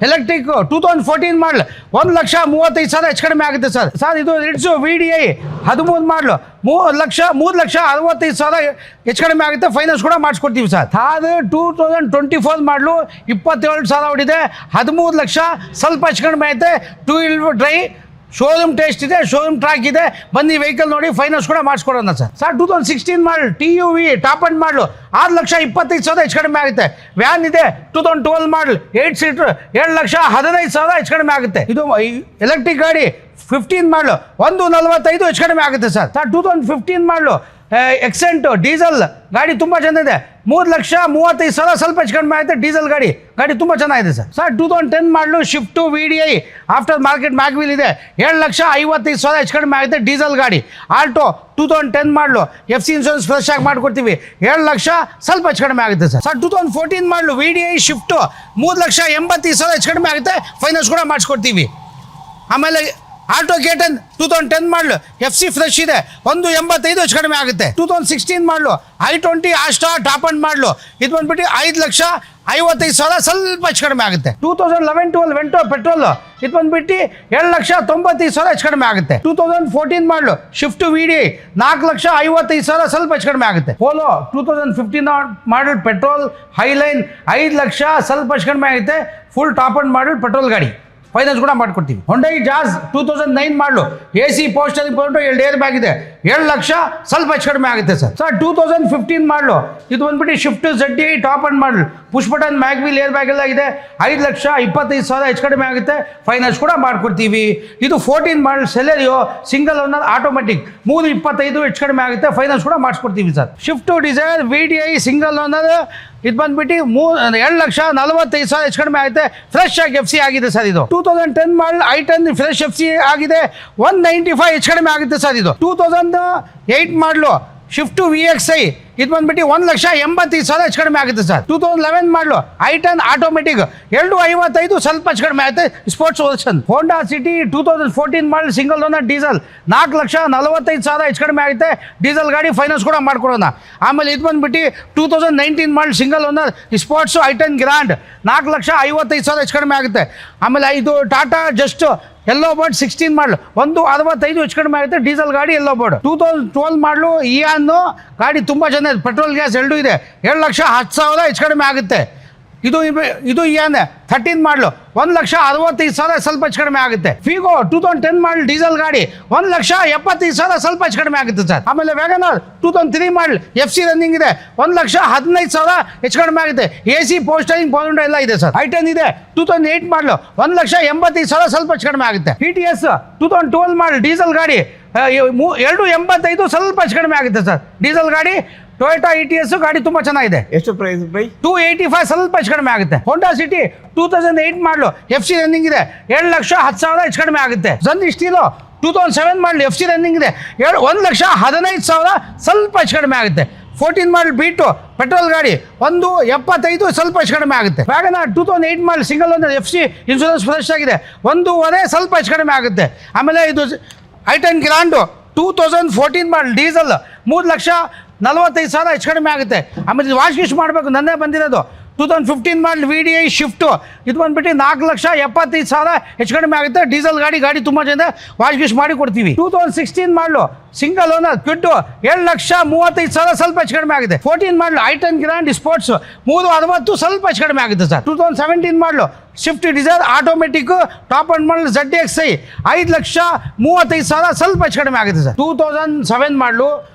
Electric 2014 ಮಾಡಲ್ 1,35,000 ಹೆಚ್ಚು ಕಡಿಮೆ ಆಗುತ್ತೆ ಸರ್. ಸರ್ ಇದು ಇಟ್ಸು VDI 13 ಮಾಡಲು 3,65,000 ಹೆಚ್ಚು ಕಡಿಮೆ ಆಗುತ್ತೆ. ಫೈನಾನ್ಸ್ ಕೂಡ ಮಾಡಿಸ್ಕೊಡ್ತೀವಿ ಸರ್. ಅದು 2024 ಮಾಡಲು 27,000 ಹೊಡಿದೆ. 13 ಲಕ್ಷ ಸ್ವಲ್ಪ ಹೆಚ್ಚು ಕಡಿಮೆ ಐತೆ. 2 wheel ಡ್ರೈ, ಶೋರೂಮ್ ಟೆಸ್ಟ್ ಇದೆ, ಶೋರೂಮ್ ಟ್ರ್ಯಾಕ್ ಇದೆ. ಬನ್ನಿ ವೆಹಿಕಲ್ ನೋಡಿ ಫೈನಾನ್ಸ್ ಕೂಡ ಮಾಡಿಸ್ಕೊಡೋಣ sir. 2016 model TUV top end ಮಾಡಲು 6,25,000 ಹೆಚ್ಚು ಕಡಿಮೆ ಆಗುತ್ತೆ. ವ್ಯಾನ್ ಇದೆ 2012 ಮಾಡಲ್ 8 ಸೀಟರ್ 7,15,000 ಹೆಚ್ಚು ಕಡಿಮೆ ಆಗುತ್ತೆ. ಇದು ಎಲೆಕ್ಟ್ರಿಕ್ ಗಾಡಿ 15 ಮಾಡಲು 1,45 ಹೆಚ್ಚು ಕಡಿಮೆ ಆಗುತ್ತೆ ಸರ್. 2015 ಮಾಡಲು ಎಕ್ಸೆಂಟ್ ಡೀಸೆಲ್ ಗಾಡಿ ತುಂಬ ಚೆನ್ನಾಗಿದೆ. 3,35,000 ಸ್ವಲ್ಪ ಹೆಚ್ಚು ಕಡಿಮೆ ಆಗುತ್ತೆ. ಡೀಸೆಲ್ ಗಾಡಿ ತುಂಬ ಚೆನ್ನಾಗಿದೆ ಸರ್. 2010 ಮಾಡಲು Swift VDI after market mag wheel ಇದೆ 7,55,000 ಹೆಚ್ಚು ಕಡಿಮೆ ಆಗುತ್ತೆ. ಡೀಸೆಲ್ ಗಾಡಿ. ಆಲ್ಟೋ 2010 ಮಾಡಲು FC ಇನ್ಶೂರೆನ್ಸ್ ಫ್ರೆಶ್ ಆಗಿ ಮಾಡಿಕೊಡ್ತೀವಿ 7 ಲಕ್ಷ ಸ್ವಲ್ಪ ಹೆಚ್ಚು ಕಡಿಮೆ ಆಗುತ್ತೆ ಸರ್. 2014 ಮಾಡಲು VDI ಶಿಫ್ಟು 3,80,000 ಹೆಚ್ಚು ಕಡಿಮೆ ಆಗುತ್ತೆ. ಫೈನಾನ್ಸ್ ಕೂಡ ಮಾಡಿಸ್ಕೊಡ್ತೀವಿ. ಆಮೇಲೆ ಆಲ್ಟೋ K10 2010 ಮಾಡಲು FC ಫ್ರೆಶ್ ಇದೆ 1,85,000 ಹೆಚ್ಚು ಕಡಿಮೆ ಆಗುತ್ತೆ. 2016 ಮಾಡಲು I20 ಆಸ್ಟಾ ಟಾಪ್ ಅಂಡ್ ಮಾಡಲು ಇದು ಬಂದ್ಬಿಟ್ಟು 5,55,000 ಸ್ವಲ್ಪ ಹೆಚ್ಚು ಕಡಿಮೆ ಆಗುತ್ತೆ. 2011-12 ವೆಂಟೋ ಪೆಟ್ರೋಲ್ ಇದು ಬಂದ್ಬಿಟ್ಟು 7,95,000 ಹೆಚ್ಚು ಕಡಿಮೆ ಆಗುತ್ತೆ. 2014 ಮಾಡಲು ಶಿಫ್ಟ್ VDI 4,55,000 ಸ್ವಲ್ಪ ಹೆಚ್ಚು ಕಡಿಮೆ ಆಗುತ್ತೆ. ಪೋಲೋ 2015 ಮಾಡಲ್ ಪೆಟ್ರೋಲ್ ಹೈಲೈನ್ 5 ಲಕ್ಷ ಸ್ವಲ್ಪ ಹೆಚ್ಚು ಕಡಿಮೆ ಆಗುತ್ತೆ. Full top and model petrol ಗಾಡಿ. ಫೈನಾನ್ಸ್ ಕೂಡ ಮಾಡ್ಕೊಡ್ತೀವಿ. ಹೊಂಡೈ ಜಾಸ್ 2009 ಮಾಡಲು AC ಪೋಸ್ಟರಿಂಗ್ ಬಂದು 2 ಏರ್ ಬ್ಯಾಗ್ ಇದೆ 7 ಲಕ್ಷ ಸ್ವಲ್ಪ ಹೆಚ್ಚು ಕಡಿಮೆ ಆಗುತ್ತೆ ಸರ್. 2015 ಮಾಡಲು ಇದು ಬಂದ್ಬಿಟ್ಟು shift ZDI top and model push button mag wheel air bag ಎಲ್ಲ ಇದೆ 5,25,000 ಹೆಚ್ಚು ಕಡಿಮೆ ಆಗುತ್ತೆ. ಫೈನಾನ್ಸ್ ಕೂಡ ಮಾಡ್ಕೊಡ್ತೀವಿ. ಇದು 14 model Celerio single owner automatic 3,25,000 ಹೆಚ್ಚು ಕಡಿಮೆ ಆಗುತ್ತೆ. ಫೈನಾನ್ಸ್ ಕೂಡ ಮಾಡಿಸ್ಕೊಡ್ತೀವಿ sir. Swift Dzire VDI single owner ಇದು ಬಂದ್ಬಿಟ್ಟು 2,45,000 ಹೆಚ್ಚು ಕಡಿಮೆ ಆಗುತ್ತೆ. ಫ್ರೆಶ್ ಆಗಿ FC ಆಗಿದೆ ಸರ್. ಇದು 2010 ಮಾಡಲ್ I10 ಫ್ರೆಶ್ FC ಆಗಿದೆ 195 ಹೆಚ್ಚು ಕಡಿಮೆ ಆಗುತ್ತೆ ಸರ್. ಇದು 2008 ಮಾಡಲು ಶಿಫ್ಟು VXI ಇದು ಬಂದ್ಬಿಟ್ಟು 1,85,000 ಹೆಚ್ಚು ಕಡಿಮೆ ಆಗುತ್ತೆ ಸರ್. 2011 ಮಾಡಲು I10 ಆಟೋಮೆಟಿಕ್ 255 ಸ್ವಲ್ಪ ಹೆಚ್ಚು ಕಡಿಮೆ ಆಗುತ್ತೆ. ಸ್ಪೋರ್ಟ್ಸ್ ವರ್ಷನ್ ಹೋಂಡಾ ಸಿಟಿ 2014 ಮಾಡಲ್ ಸಿಂಗಲ್ ಓನರ್ ಡೀಸೆಲ್ 4,45,000 ಹೆಚ್ಚು ಕಡಿಮೆ ಆಗುತ್ತೆ. ಡೀಸೆಲ್ ಗಾಡಿ ಫೈನಾನ್ಸ್ ಕೂಡ ಮಾಡ್ಕೊಡೋಣ. ಆಮೇಲೆ ಇದು ಬಂದ್ಬಿಟ್ಟು 2019 ಮಾಡಲ್ single owner sports I10 grand 4,55,000 ಹೆಚ್ಚು ಕಡಿಮೆ ಆಗುತ್ತೆ. ಆಮೇಲೆ ಇದು ಟಾಟಾ ಜಸ್ಟ್ ಎಲ್ಲೋ ಬೋರ್ಡ್ 16 ಮಾಡಲು 165 ಹೆಚ್ಚು ಕಡಿಮೆ ಆಗುತ್ತೆ. ಡೀಸೆಲ್ ಗಾಡಿ ಎಲ್ಲೋ ಬೋರ್ಡ್ 2012 ಮಾಡಲು ಇಯಾನು ಗಾಡಿ ತುಂಬ ಚೆನ್ನಾಗಿದೆ. ಪೆಟ್ರೋಲ್ ಗ್ಯಾಸ್ ಎರಡೂ ಇದೆ 7,10,000 ಹೆಚ್ಚು ಕಡಿಮೆ ಆಗುತ್ತೆ. ಇದು ಇಯಾನೆ 13 ಮಾಡಲು 1,65,000 ಸ್ವಲ್ಪ ಹೆಚ್ಚು ಕಡಿಮೆ ಆಗುತ್ತೆ. ಫಿಗೋ 2010 ಮಾಡಲ್ ಡೀಸೆಲ್ ಗಾಡಿ 1,75,000 ಸ್ವಲ್ಪ ಹೆಚ್ಚು ಕಡಿಮೆ ಆಗುತ್ತೆ ಸರ್. ಆಮೇಲೆ ವ್ಯಾಗನರ್ 2003 ಮಾಡಲ್ FC ರನ್ನಿಂಗ್ ಇದೆ 1,15,000 ಹೆಚ್ಚು ಕಡಿಮೆ ಆಗುತ್ತೆ. AC ಪೋಸ್ಟರಿಂಗ್ ಬೋರ್ಡ್ ಎಲ್ಲ ಇದೆ ಸರ್. I10 ಇದೆ 2008 ಮಾಡಲು 1,85,000 ಸ್ವಲ್ಪ ಹೆಚ್ಚು ಕಡಿಮೆ ಆಗುತ್ತೆ. TTS 2012 ಮಾಡಲ್ ಡೀಸೆಲ್ ಗಾಡಿ 285 ಸ್ವಲ್ಪ ಹೆಚ್ಚು ಕಡಿಮೆ ಆಗುತ್ತೆ ಸರ್. ಡೀಸೆಲ್ ಗಾಡಿ ಟೊಯೋಟಾ ETS ಗಾಡಿ ತುಂಬ ಚೆನ್ನಾಗಿದೆ. ಎಷ್ಟು ಪ್ರೈಸ್ ಬೈ? 285 ಸ್ವಲ್ಪ ಹೆಚ್ಚು ಕಡಿಮೆ ಆಗುತ್ತೆ. ಹೋಂಡಾ ಸಿಟಿ 2008 ಮಾಡಲು FC ರನ್ನಿಂಗ್ ಇದೆ 7,10,000 ಹೆಚ್ಚು ಕಡಿಮೆ ಆಗುತ್ತೆ. ಜನ್ ಸ್ಟೀಲು 2007 ಮಾಡಲು FC ರನ್ನಿಂಗ್ ಇದೆ 1,15,000 ಸ್ವಲ್ಪ ಹೆಚ್ಚು ಕಡಿಮೆ ಆಗುತ್ತೆ. 14 ಮಾಡಲ್ ಬೀಟು ಪೆಟ್ರೋಲ್ ಗಾಡಿ 175 ಸ್ವಲ್ಪ ಹೆಚ್ಚು ಕಡಿಮೆ ಆಗುತ್ತೆ. WagonR 2008 model single owner FC insurance fresh ಆಗಿದೆ 1.5 ಸ್ವಲ್ಪ ಹೆಚ್ಚು ಕಡಿಮೆ ಆಗುತ್ತೆ. ಆಮೇಲೆ ಇದು I10 ಗ್ರ್ಯಾಂಡು 2014 ಮಾಡಲ್ ಡೀಸೆಲ್ 3,45,000 ಹೆಚ್ಚು ಕಡಿಮೆ ಆಗುತ್ತೆ. ಆಮೇಲೆ ವಾಶ್ ಗಿಶ್ ಮಾಡಬೇಕು ನನ್ನೇ ಬಂದಿರೋದು 2015 ಮಾಡಲ್ VDI ಶಿಫ್ಟು ಇದು ಬಂದ್ಬಿಟ್ಟು 4,75,000 ಹೆಚ್ಚು ಕಡಿಮೆ ಆಗುತ್ತೆ. ಡೀಸೆಲ್ ಗಾಡಿ ತುಂಬ ಚೆನ್ನಾಗಿದೆ. ವಾಶ್ ಗಿಶ್ ಮಾಡಿ ಕೊಡ್ತೀವಿ. 2016 ಮಾಡಲು ಸಿಂಗಲ್ ಓನರ್ ಕ್ವಿಟ್ಟು 7,35,000 ಸ್ವಲ್ಪ ಹೆಚ್ಚು ಕಡಿಮೆ ಆಗಿದೆ. 14 ಮಾಡಲು I10 ಗ್ರ್ಯಾಂಡ್ ಸ್ಪೋರ್ಟ್ಸ್ 360 ಸ್ವಲ್ಪ ಹೆಚ್ಚು ಕಡಿಮೆ ಆಗುತ್ತೆ ಸರ್. 2017 ಮಾಡಲು Swift Dzire automatic top and model ZXI 5,35,000 ಸ್ವಲ್ಪ ಹೆಚ್ಚು ಕಡಿಮೆ ಆಗುತ್ತೆ ಸರ್. 2007 ಮಾಡಲು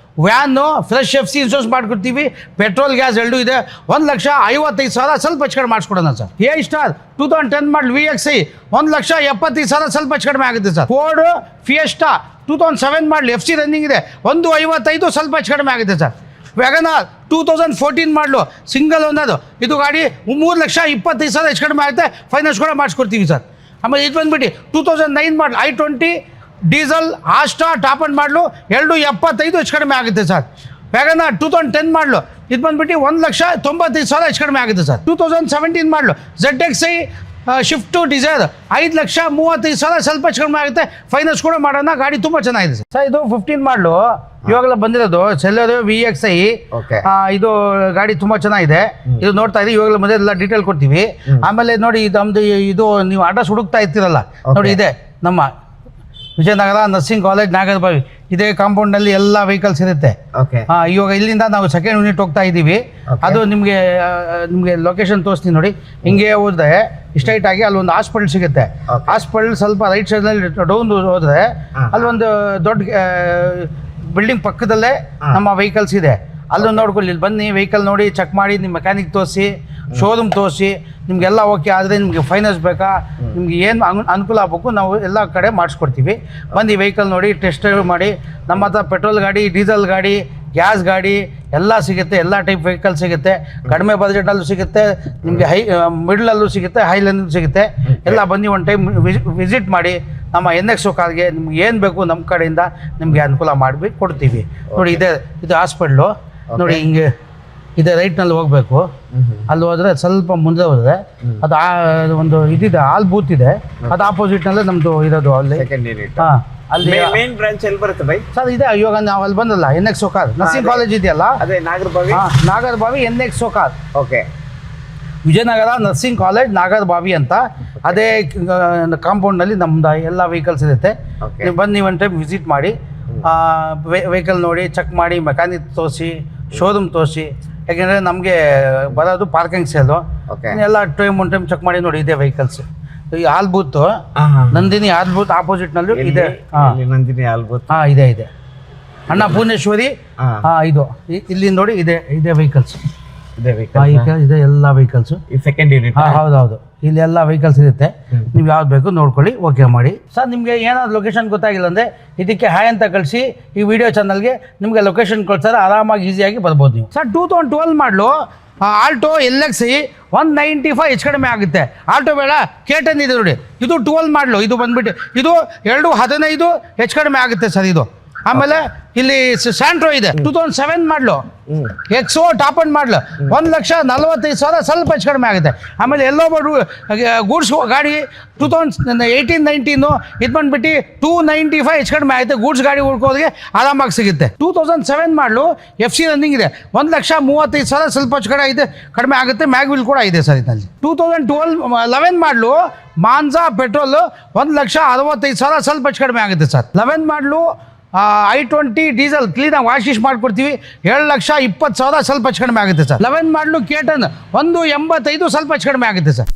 ವ್ಯಾನು ಫ್ರೆಶ್ FC ಇನ್ಶೂರೆನ್ಸ್ ಮಾಡಿಕೊಡ್ತೀವಿ. ಪೆಟ್ರೋಲ್ ಗ್ಯಾಸ್ ಎರಡೂ ಇದೆ 1,55,000 ಸ್ವಲ್ಪ ಹೆಚ್ಚು ಕಡಿಮೆ ಮಾಡಿಸ್ಕೊಡೋಣ ಸರ್. A-Star 2010 ಮಾಡಲ್ VXI 1,70,000 ಸ್ವಲ್ಪ ಹೆಚ್ಚು ಕಡಿಮೆ ಆಗುತ್ತೆ ಸರ್. ಫೋರ್ಡ್ ಫಿಯೆಸ್ಟಾ 2007 ಮಾಡಲ್ FC ರನ್ನಿಂಗ್ ಇದೆ 155 ಸ್ವಲ್ಪ ಹೆಚ್ಚು ಕಡಿಮೆ ಆಗುತ್ತೆ ಸರ್. ವ್ಯಾಗನರ್ 2014 ಮಾಡಲು ಸಿಂಗಲ್ ಓನರ್ ಇದು ಗಾಡಿ 3,25,000 ಹೆಚ್ಚು ಕಡಿಮೆ ಆಗುತ್ತೆ. ಫೈನಾನ್ಸ್ ಕೂಡ ಮಾಡಿಸ್ಕೊಡ್ತೀವಿ ಸರ್. ಆಮೇಲೆ ಇದು ಬಂದ್ಬಿಟ್ಟು 2009 ಮಾಡಲ್ I20 diesel Asta top end ಮಾಡಲು 275 ಹೆಚ್ಚು ಕಡಿಮೆ ಆಗುತ್ತೆ ಸರ್. ವ್ಯಾಗನರ್ 2010 ಮಾಡಲು ಇದು ಬಂದ್ಬಿಟ್ಟು 1,95,000 ಹೆಚ್ಚು ಕಡಿಮೆ ಆಗುತ್ತೆ ಸರ್. 2017 ಮಾಡಲು ZXI ಶಿಫ್ಟು ಡಿಸೈರ್ 5,35,000 ಸ್ವಲ್ಪ ಹೆಚ್ಚು ಕಡಿಮೆ ಆಗುತ್ತೆ. ಫೈನಾನ್ಸ್ ಕೂಡ ಮಾಡೋಣ. ಗಾಡಿ ತುಂಬ ಚೆನ್ನಾಗಿದೆ ಸರ್. ಇದು 15 ಮಾಡಲು ಇವಾಗೆಲ್ಲ ಬಂದಿರೋದು ಸೆಲ್ಲರು VXI. ಇದು ಗಾಡಿ ತುಂಬ ಚೆನ್ನಾಗಿದೆ. ಇದು ನೋಡ್ತಾ ಇದ್ದೀವಿ ಇವಾಗಲೇ ಬಂದಿದೆ, ಎಲ್ಲ ಡೀಟೇಲ್ ಕೊಡ್ತೀವಿ. ಆಮೇಲೆ ನೋಡಿ ಇದು ನಮ್ಮದು ಇದು ನೀವು ಅಡ್ರೆಸ್ ಹುಡುಕ್ತಾ ಇರ್ತೀರಲ್ಲ ನೋಡಿ, ಇದೆ ನಮ್ಮ ವಿಜಯನಗರ ನರ್ಸಿಂಗ್ ಕಾಲೇಜ್ ನಾಗರಬಾವಿ. ಇದೇ ಕಾಂಪೌಂಡ್ನಲ್ಲಿ ಎಲ್ಲ ವೆಹಿಕಲ್ಸ್ ಇರುತ್ತೆ. ಇವಾಗ ಇಲ್ಲಿಂದ ನಾವು ಸೆಕೆಂಡ್ ಯೂನಿಟ್ ಹೋಗ್ತಾ ಇದ್ದೀವಿ. ಅದು ನಿಮಗೆ ಲೊಕೇಶನ್ ತೋರಿಸ್ತೀನಿ ನೋಡಿ. ಹಿಂಗೆ ಹೋದ್ರೆ ಸ್ಟ್ರೈಟ್ ಆಗಿ ಅಲ್ಲೊಂದು ಹಾಸ್ಪಿಟಲ್ ಸಿಗುತ್ತೆ. ಹಾಸ್ಪಿಟಲ್ ಸ್ವಲ್ಪ ರೈಟ್ ಸೈಡ್ನಲ್ಲಿ ಡೌನ್ ಹೋದ್ರೆ ಅಲ್ಲೊಂದು ದೊಡ್ಡ ಬಿಲ್ಡಿಂಗ್ ಪಕ್ಕದಲ್ಲೇ ನಮ್ಮ ವೆಹಿಕಲ್ಸ್ ಇದೆ. ಅಲ್ಲೊಂದು ನೋಡ್ಕೊಳ್ಳಿ, ಇಲ್ಲಿ ಬನ್ನಿ, ವೆಹಿಕಲ್ ನೋಡಿ, ಚೆಕ್ ಮಾಡಿ, ನಿಮ್ಮ ಮೆಕ್ಯಾನಿಕ್ ತೋರಿಸಿ, ಶೋರೂಮ್ ತೋರಿಸಿ, ನಿಮಗೆಲ್ಲ ಓಕೆ ಆದರೆ ನಿಮಗೆ ಫೈನಾನ್ಸ್ ಬೇಕಾ, ನಿಮ್ಗೆ ಏನು ಅನುಕೂಲ ಆಗಬೇಕು ನಾವು ಎಲ್ಲ ಕಡೆ ಮಾಡಿಸ್ಕೊಡ್ತೀವಿ. ಬಂದು ವೆಹಿಕಲ್ ನೋಡಿ, ಟೆಸ್ಟ್ ಡ್ರೈವ್ ಮಾಡಿ. ನಮ್ಮ ಹತ್ರ ಪೆಟ್ರೋಲ್ ಗಾಡಿ, ಡೀಸೆಲ್ ಗಾಡಿ, ಗ್ಯಾಸ್ ಗಾಡಿ ಎಲ್ಲ ಸಿಗುತ್ತೆ. ಎಲ್ಲ ಟೈಪ್ ವೆಹಿಕಲ್ ಸಿಗುತ್ತೆ. ಕಡಿಮೆ ಬಜೆಟಲ್ಲೂ ಸಿಗುತ್ತೆ, ನಿಮಗೆ ಮಿಡ್ಲಲ್ಲೂ ಸಿಗುತ್ತೆ, ಹೈಲಲ್ಲೂ ಸಿಗುತ್ತೆ. ಎಲ್ಲ ಬಂದು ಒಂದು ಟೈಮ್ ವಿಸಿಟ್ ಮಾಡಿ. ನಮ್ಮ NXO ಕಾರ್ಗೆ ನಿಮ್ಗೆ ಏನು ಬೇಕು ನಮ್ಮ ಕಡೆಯಿಂದ ನಿಮಗೆ ಅನುಕೂಲ ಮಾಡಿ ಕೊಡ್ತೀವಿ. ನೋಡಿ ಇದು ಹಾಸ್ಪಿಟ್ಲು ನೋಡಿ, ಹಿಂಗೆ ಇದೆ, ರೈಟ್ನಲ್ಲಿ ಹೋಗಬೇಕು. ಅಲ್ಲಿ ಹೋದರೆ ಸ್ವಲ್ಪ ಮುಂದೆ ಹೋದರೆ ಅದು ಒಂದು ಇದಿದೆ, ಹಾಲ್ ಬೂತ್ ಇದೆ. ಅದು ಆಪೋಸಿಟ್ನಲ್ಲೇ ನಮ್ಮದು ಇರೋದು ಅಲ್ಲಿ. ಹಾಂ, ಅಲ್ಲಿ ಮೇನ್ ಬ್ರಾಂಚ್ ಎಲ್ಲಿ ಬರುತ್ತೆ ಬೈ ಸರ್? ಇದೆ, ಇವಾಗ ನಾವು ಅಲ್ಲಿ ಬಂದಲ್ಲ NXO ಕಾರ್ ನರ್ಸಿಂಗ್ ಕಾಲೇಜ್ ಇದೆಯಲ್ಲ, ಅದೇ Nagarbhavi. Nagarbhavi NXO car. Okay, Vijayanagara nursing college Nagarbhavi ಅಂತ. ಅದೇ ಕಾಂಪೌಂಡ್ನಲ್ಲಿ ನಮ್ದು ಎಲ್ಲ ವೆಹಿಕಲ್ಸ್ ಇರುತ್ತೆ. ನೀವು ಬಂದು ನೀವು ಒಂದು ಟೈಮ್ ವಿಸಿಟ್ ಮಾಡಿ, ವೆಹಿಕಲ್ ನೋಡಿ, ಚೆಕ್ ಮಾಡಿ, ಮೆಕ್ಯಾನಿಕ್ ತೋರಿಸಿ, ಶೋರೂಮ್ ತೋರಿಸಿ. ಯಾಕೆಂದರೆ ನಮಗೆ ಬರೋದು ಪಾರ್ಕಿಂಗ್ ಸೇಲು. ಎಲ್ಲ ಒಂದು ಟೈಮ್ ಚೆಕ್ ಮಾಡಿ ನೋಡಿ. ಇದೆ ವೆಹಿಕಲ್ಸ್. ಈ ಹಾಲ್ ಬೂತ್, ನಂದಿನಿ ಹಾಲ್ ಬೂತ್ ಆಪೋಸಿಟ್ನಲ್ಲೂ ಇದೆ. ನಂದಿನಿ ಹಾಲ್ ಬೂತ್ ಇದೆ. ಅನ್ನಪೂರ್ಣೇಶ್ವರಿ ಇದು ಇಲ್ಲಿ ನೋಡಿ, ಇದೆ ವೆಹಿಕಲ್ಸ್. ಇದೆ ಎಲ್ಲ ವೆಹಿಕಲ್ಸ್. Second unit. ಹೌದೌದು, ಇಲ್ಲಿ ಎಲ್ಲ ವೆಹಿಕಲ್ಸ್ ಇರುತ್ತೆ. ನೀವು ಯಾವ್ದು ಬೇಕು ನೋಡ್ಕೊಳ್ಳಿ, ಓಕೆ ಮಾಡಿ. ಸರ್ ನಿಮಗೆ ಏನಾದ್ರು ಲೊಕೇಶನ್ ಗೊತ್ತಾಗಿಲ್ಲ ಅಂದರೆ ಇದಕ್ಕೆ ಹಾಯ್ ಅಂತ ಕಳಿಸಿ, ಈ ವಿಡಿಯೋ ಚಾನಲ್ಗೆ ನಿಮಗೆ ಲೊಕೇಶನ್ ಕಳ್ಸಾರೆ ಆರಾಮಾಗಿ ಈಸಿಯಾಗಿ ಬರ್ಬೋದು ನೀವು. ಸರ್ 2012 ಮಾಡಲು ಆಲ್ಟೋ LXi 195 ಹೆಚ್ಚು ಕಡಿಮೆ ಆಗುತ್ತೆ. ಆಲ್ಟೋ ಬೇಡ, K10 ಇದೆ ನೋಡಿ, ಇದು 12 ಮಾಡಲು. ಇದು ಬಂದ್ಬಿಟ್ಟು ಇದು 215 ಹೆಚ್ಚು ಕಡಿಮೆ ಆಗುತ್ತೆ ಸರ್ ಇದು. ಆಮೇಲೆ ಇಲ್ಲಿ ಸ್ಯಾಂಟ್ರೋ ಇದೆ 2007 ಮಾಡಲು, XO ಟಾಪ್ ಅಂಡ್ ಮಾಡಲು 1,45,000 ಸ್ವಲ್ಪ ಹೆಚ್ಚು ಕಡಿಮೆ ಆಗುತ್ತೆ. ಆಮೇಲೆ ಎಲ್ಲೋ ಗೂಡ್ಸ್ ಗಾಡಿ 2018-19 ಇದು ಬಂದ್ಬಿಟ್ಟು 295 ಹೆಚ್ಚು ಕಡಿಮೆ ಆಗುತ್ತೆ. ಗೂಡ್ಸ್ ಗಾಡಿ ಹುಡ್ಕೋರಿಗೆ ಆರಾಮಾಗಿ ಸಿಗುತ್ತೆ. 2007 ಮಾಡಲು FC ರನ್ನಿಂಗ್ ಇದೆ, 1,35,000 ಸ್ವಲ್ಪ ಹೆಚ್ಚು ಕಡಿಮೆ ಆಗುತ್ತೆ. ಮ್ಯಾಗ್ವಿಲ್ ಕೂಡ ಇದೆ ಸರ್ ಇದರಲ್ಲಿ. 2011 ಮಾಡಲು ಮಾನ್ಸಾ ಪೆಟ್ರೋಲ್ 1,65,000 ಸ್ವಲ್ಪ ಹೆಚ್ಚು ಕಡಿಮೆ ಆಗುತ್ತೆ ಸರ್. 11 ಮಾಡಲು I20 ಡೀಸೆಲ್ ಕ್ಲೀನಾಗಿ ವಾಶ್ ಮಾಡ್ಕೊಡ್ತೀವಿ, 7,20,000 ಸ್ವಲ್ಪ ಹೆಚ್ಚು ಕಡಿಮೆ ಆಗುತ್ತೆ ಸರ್. 11 ಮಾಡಲು K10 185 ಸ್ವಲ್ಪ ಹೆಚ್ಚು ಕಡಿಮೆ ಆಗುತ್ತೆ ಸರ್.